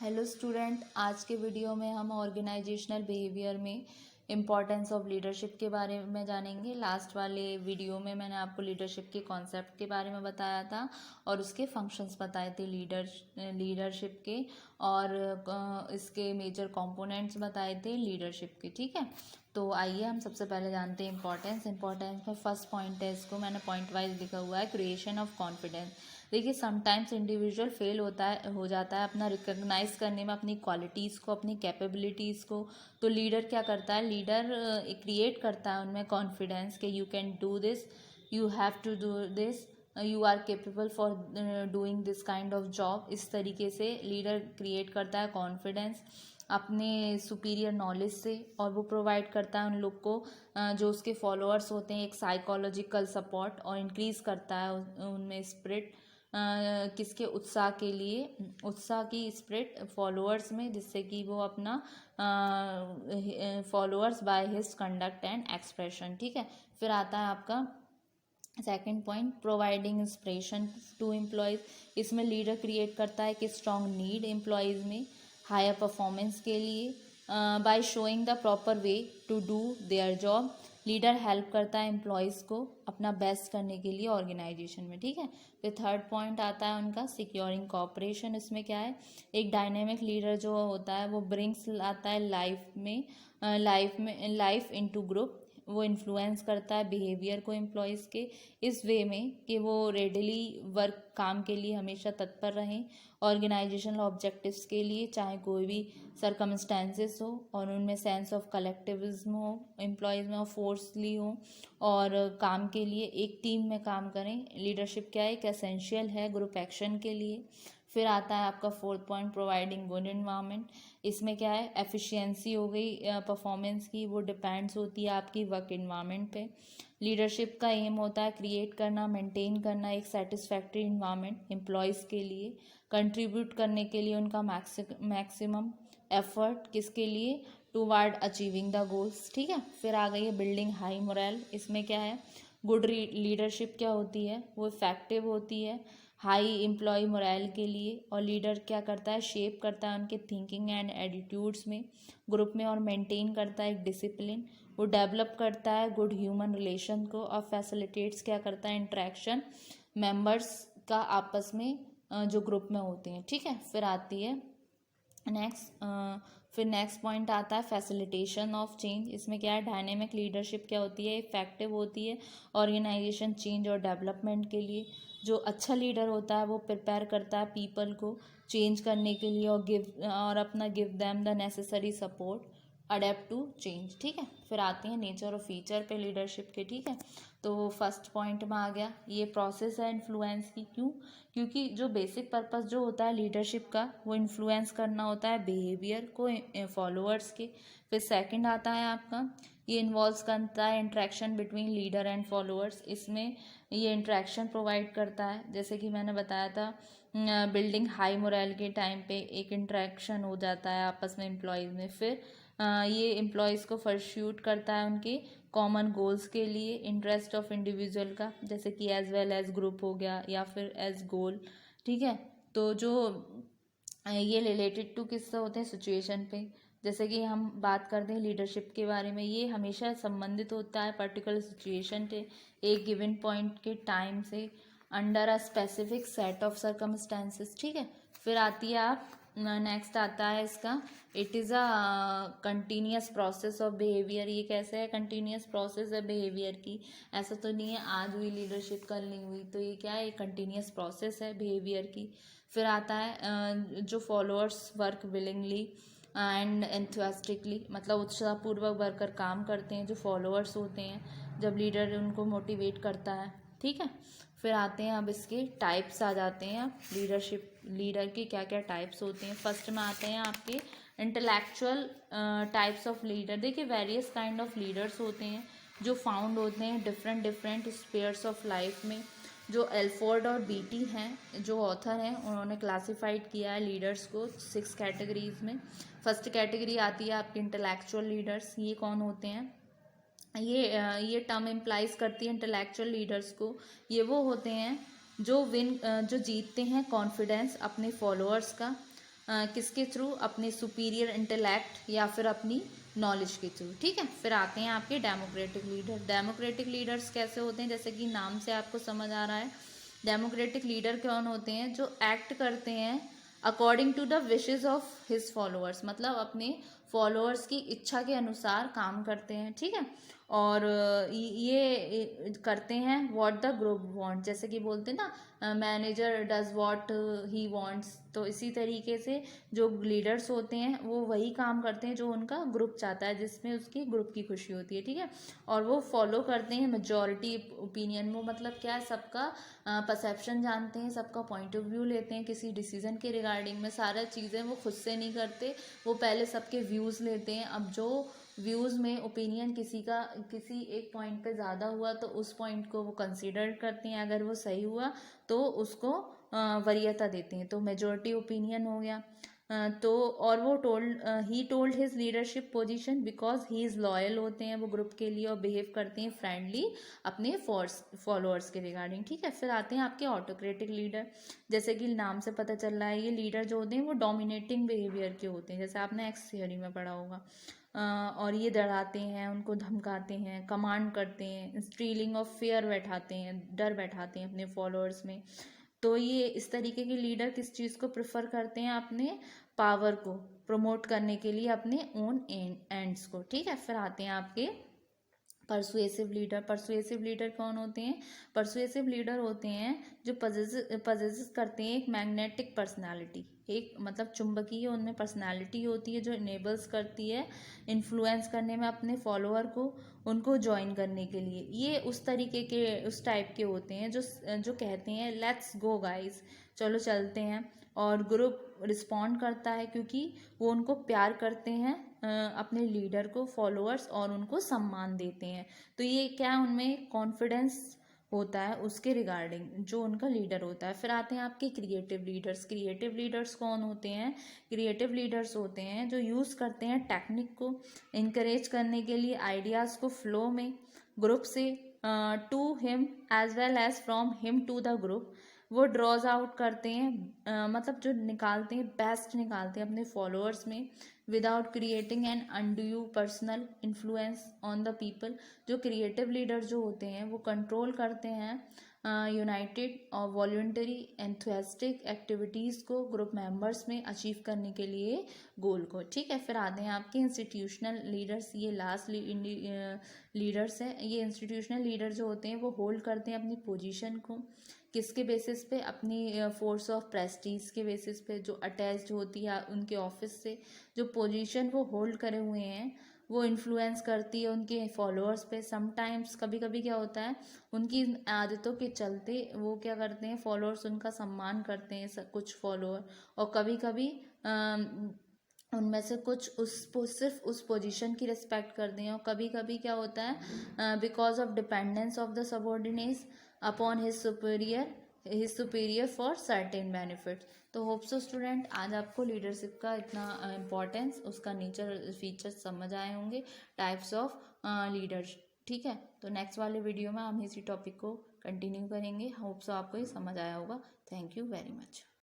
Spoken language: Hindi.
हेलो स्टूडेंट, आज के वीडियो में हम ऑर्गेनाइजेशनल बिहेवियर में इम्पॉर्टेंस ऑफ लीडरशिप के बारे में जानेंगे। लास्ट वाले वीडियो में मैंने आपको लीडरशिप के कॉन्सेप्ट के बारे में बताया था और उसके फंक्शंस बताए थे लीडरशिप के, और इसके मेजर कंपोनेंट्स बताए थे लीडरशिप के। ठीक है, तो आइए हम सबसे पहले जानते हैं इम्पॉर्टेंस में फर्स्ट पॉइंट है, इसको मैंने पॉइंट वाइज लिखा हुआ है, क्रिएशन ऑफ कॉन्फिडेंस। देखिए, समटाइम्स इंडिविजुअल फेल हो जाता है अपना रिकग्नाइज करने में, अपनी क्वालिटीज़ को, अपनी कैपेबिलिटीज़ को। तो लीडर क्या करता है, लीडर क्रिएट करता है उनमें कॉन्फिडेंस कि you can do this, you have to do this, you are capable for doing this kind of job. इस तरीके से लीडर क्रिएट करता है कॉन्फिडेंस अपने सुपीरियर नॉलेज से, और वो प्रोवाइड करता है उन लोग को जो उसके फॉलोअर्स होते हैं एक साइकोलॉजिकल सपोर्ट, और इंक्रीज़ करता है उनमें स्पिरिट, किसके, उत्साह के लिए, उत्साह की स्पिरिट फॉलोअर्स में, जिससे कि वो अपना followers by his conduct and expression. ठीक है, फिर आता है आपका second point, providing inspiration to employees. इसमें लीडर क्रिएट करता है कि स्ट्रॉन्ग नीड एम्प्लॉयज़ में हायर परफॉर्मेंस के लिए by showing the proper way to do their job. Leader help करता है एम्प्लॉयज़ को अपना बेस्ट करने के लिए ऑर्गेनाइजेशन में। ठीक है, फिर थर्ड पॉइंट आता है उनका सिक्योरिंग कॉपरेशन। इसमें क्या है, एक डायनेमिक लीडर जो होता है वो ब्रिंग्स लाता है लाइफ इनटू ग्रुप। वो इन्फ्लुएंस करता है बिहेवियर को एम्प्लॉयज़ के इस वे में कि वो रेडिली वर्क, काम के लिए हमेशा तत्पर रहें, ऑर्गेनाइजेशनल ऑब्जेक्टिव्स के लिए, चाहे कोई भी सरकमस्टेंसेस हो, और उनमें सेंस ऑफ कलेक्टिविज्म हो एम्प्लॉयज़ में, और फोर्सली हो, और काम के लिए एक टीम में काम करें। लीडरशिप क्या है, एक एसेंशियल है ग्रुप एक्शन के लिए। फिर आता है आपका fourth point, providing good environment. इसमें क्या है, एफिशिएंसी हो गई परफॉर्मेंस की, वो डिपेंड्स होती है आपकी वर्क इन्वायरमेंट पे। लीडरशिप का एम होता है क्रिएट करना, मेंटेन करना एक सेटिस्फैक्ट्री इन्वायरमेंट एम्प्लॉयज़ के लिए, कंट्रीब्यूट करने के लिए उनका मैक्सिमम एफर्ट, किसके लिए, टूवर्ड अचीविंग द गोल्स। ठीक है, फिर आ गई है बिल्डिंग हाई मोरल। इसमें क्या है, गुड लीडरशिप क्या होती है, वो इफेक्टिव होती है हाई एम्प्लॉय मोरल के लिए, और लीडर क्या करता है, शेप करता है उनके थिंकिंग एंड एटीट्यूड्स में, ग्रुप में, और मेंटेन करता है एक डिसिप्लिन। वो डेवलप करता है गुड ह्यूमन रिलेशन को, और फैसिलिटेट्स क्या करता है, इंट्रैक्शन मेंबर्स का आपस में जो ग्रुप में होते हैं। ठीक है, फिर आती है नेक्स्ट पॉइंट आता है फैसिलिटेशन ऑफ चेंज। इसमें क्या है, डायनेमिक लीडरशिप क्या होती है, इफेक्टिव होती है ऑर्गेनाइजेशन चेंज और डेवलपमेंट के लिए। जो अच्छा लीडर होता है वो प्रिपेयर करता है पीपल को चेंज करने के लिए, और अपना give them the necessary support adapt to change. ठीक है, फिर आती हैं नेचर और फीचर पे लीडरशिप के। ठीक है, तो फर्स्ट पॉइंट में आ गया, ये प्रोसेस है इन्फ्लुएंस की। क्यों, क्योंकि जो बेसिक पर्पस जो होता है लीडरशिप का, वो इन्फ्लुएंस करना होता है बिहेवियर को फॉलोअर्स के। फिर सेकंड आता है आपका, ये इन्वॉल्व करता है interaction between leader and followers. इसमें ये इंट्रैक्शन प्रोवाइड करता है, जैसे कि मैंने बताया था बिल्डिंग हाई मोरल के टाइम पे एक इंट्रैक्शन हो जाता है आपस में एम्प्लॉयज़ में। फिर ये एम्प्लॉयज़ को परस्यूट करता है उनके कॉमन गोल्स के लिए, इंटरेस्ट ऑफ इंडिविजुअल का, जैसे कि एज वेल एज ग्रुप हो गया, या फिर एज गोल। ठीक है, तो जो ये रिलेटेड टू किससे होते हैं, सिचुएशन पे। जैसे कि हम बात करते हैं लीडरशिप के बारे में, ये हमेशा संबंधित होता है पर्टिकुलर सिचुएशन से, एक गिवन पॉइंट के टाइम से, under a specific set of circumstances. ठीक है, फिर आती है आप नेक्स्ट आता है इसका, it is a continuous process of behaviour. ये कैसे है, कंटिन्यूस प्रोसेस है बिहेवियर की, ऐसा तो नहीं है आज हुई लीडरशिप कल नहीं हुई, तो ये क्या है, कंटिन्यूस प्रोसेस है बिहेवियर की। फिर आता है जो followers work willingly and enthusiastically, मतलब उत्साहपूर्वक वर्कर काम करते हैं जो फॉलोअर्स होते हैं, जब लीडर उनको मोटिवेट करता है। ठीक है, फिर आते हैं अब इसके टाइप्स आ जाते हैं। अब लीडर के क्या क्या टाइप्स होते हैं। फर्स्ट में आते हैं आपके इंटेलेक्चुअल टाइप्स ऑफ लीडर। देखिए, वेरियस काइंड ऑफ लीडर्स होते हैं जो फाउंड होते हैं डिफरेंट स्पेयर्स ऑफ लाइफ में। जो एल्फोर्ड और बीटी हैं जो ऑथर हैं, उन्होंने क्लासिफाइड किया है लीडर्स को 6 कैटेगरीज में। फर्स्ट कैटेगरी आती है आपकी इंटेलेक्चुअल लीडर्स। ये कौन होते हैं, ये टर्म इम्प्लाइज करती है इंटेलेक्चुअल लीडर्स को। ये वो होते हैं जो जीतते हैं कॉन्फिडेंस अपने फॉलोअर्स का, किसके थ्रू, अपने सुपीरियर इंटेलेक्ट या फिर अपनी नॉलेज के थ्रू, ठीक है। फिर आते हैं आपके डेमोक्रेटिक लीडर। डेमोक्रेटिक लीडर्स कैसे होते हैं, जैसे कि नाम से आपको समझ आ रहा है, डेमोक्रेटिक लीडर कौन होते हैं, जो एक्ट करते हैं according to the wishes of his followers, मतलब अपने फॉलोअर्स की इच्छा के अनुसार काम करते हैं, ठीक है। और ये करते हैं व्हाट द ग्रुप वांट, जैसे कि बोलते हैं ना manager does what he wants, तो इसी तरीके से जो लीडर्स होते हैं वो वही काम करते हैं जो उनका ग्रुप चाहता है, जिसमें उसकी ग्रुप की खुशी होती है, ठीक है। और वो फॉलो करते हैं मेजॉरिटी ओपिनियन, वो मतलब क्या है, सबका परसेप्शन जानते हैं, सबका पॉइंट ऑफ व्यू लेते हैं किसी डिसीजन के रिगार्डिंग में, सारा चीज़ें वो खुद से नहीं करते, वो पहले सबके व्यूज़ लेते हैं। अब जो व्यूज़ में ओपिनियन किसी का किसी एक पॉइंट पे ज़्यादा हुआ तो उस पॉइंट को वो कंसीडर करते हैं, अगर वो सही हुआ तो उसको वरीयता देते हैं, तो मेजॉरिटी ओपिनियन हो गया। तो और वो he told his leadership position because he is loyal होते हैं वो ग्रुप के लिए, और बिहेव करते हैं फ्रेंडली अपने फॉलोअर्स के रिगार्डिंग, ठीक है। फिर आते हैं आपके ऑटोक्रेटिक लीडर। जैसे कि नाम से पता चल रहा है, ये लीडर जो होते हैं वो डोमिनेटिंग बिहेवियर के होते हैं, जैसे आपने एक्स थ्योरी में पढ़ा होगा। और ये डराते हैं, उनको धमकाते हैं, कमांड करते हैं, इंस्टीलिंग ऑफ फियर बैठाते हैं, डर बैठाते हैं अपने फॉलोअर्स में। तो ये इस तरीके के लीडर किस चीज़ को प्रेफर करते हैं, अपने पावर को प्रमोट करने के लिए, अपने ओन एंड्स को, ठीक है। फिर आते हैं आपके परसुएसिव लीडर। परसुएसिव लीडर कौन होते हैं, परसुएसिव लीडर होते हैं जो पजेस करते हैं एक मैग्नेटिक पर्सनालिटी, एक मतलब चुंबकीय उनमें पर्सनालिटी होती है जो इनेबल्स करती है इन्फ्लुएंस करने में अपने फॉलोअर को, उनको ज्वाइन करने के लिए। ये उस तरीके के उस टाइप के होते हैं जो जो कहते हैं लेट्स गो गाइस, चलो चलते हैं, और ग्रुप रिस्पॉन्ड करता है क्योंकि वो उनको प्यार करते हैं, अपने लीडर को, फॉलोअर्स, और उनको सम्मान देते हैं। तो ये क्या, उनमें कॉन्फिडेंस होता है उसके रिगार्डिंग जो उनका लीडर होता है। फिर आते हैं आपके क्रिएटिव लीडर्स। क्रिएटिव लीडर्स कौन होते हैं, क्रिएटिव लीडर्स होते हैं जो यूज़ करते हैं टेक्निक को इनकरेज करने के लिए, आइडियाज़ को फ्लो में ग्रुप से to him as well as from him to the group, वो ड्रॉज आउट करते हैं, मतलब जो निकालते हैं, बेस्ट निकालते हैं अपने फॉलोअर्स में, without creating an undue personal influence on the people. जो क्रिएटिव लीडर जो होते हैं वो कंट्रोल करते हैं यूनाइटेड और वॉल्यूंटरी एंथुसियास्टिक एक्टिविटीज़ को ग्रुप मेंबर्स में अचीव करने के लिए गोल को, ठीक है। फिर आते हैं आपके इंस्टीट्यूशनल लीडर्स। ये लास्ट लीडर्स है। ये इंस्टीट्यूशनल लीडर जो होते हैं वो होल्ड करते हैं अपनी पोजीशन को, किसके बेसिस पे, अपनी फोर्स ऑफ प्रेस्टीज के बेसिस पे, जो अटैच्ड होती है उनके ऑफिस से। जो पोजीशन वो होल्ड करे हुए हैं वो इन्फ्लुएंस करती है उनके फॉलोअर्स पे। समटाइम्स कभी कभी क्या होता है, उनकी आदतों के चलते वो क्या करते हैं, फॉलोअर्स उनका सम्मान करते हैं कुछ फॉलोअर, और कभी कभी उनमें से कुछ सिर्फ उस पोजीशन की रिस्पेक्ट करते हैं। और कभी कभी क्या होता है, because of dependence of the subordinates upon his superior for certain benefit. तो होप सो स्टूडेंट आज आपको लीडरशिप का इतना इम्पोर्टेंस, उसका नेचर, फीचर्स समझ आए होंगे, टाइप्स ऑफ लीडर्स, ठीक है। तो नेक्स्ट वाले वीडियो में हम इसी टॉपिक को कंटिन्यू करेंगे। होप सो आपको ये समझ आया होगा। Thank you very much.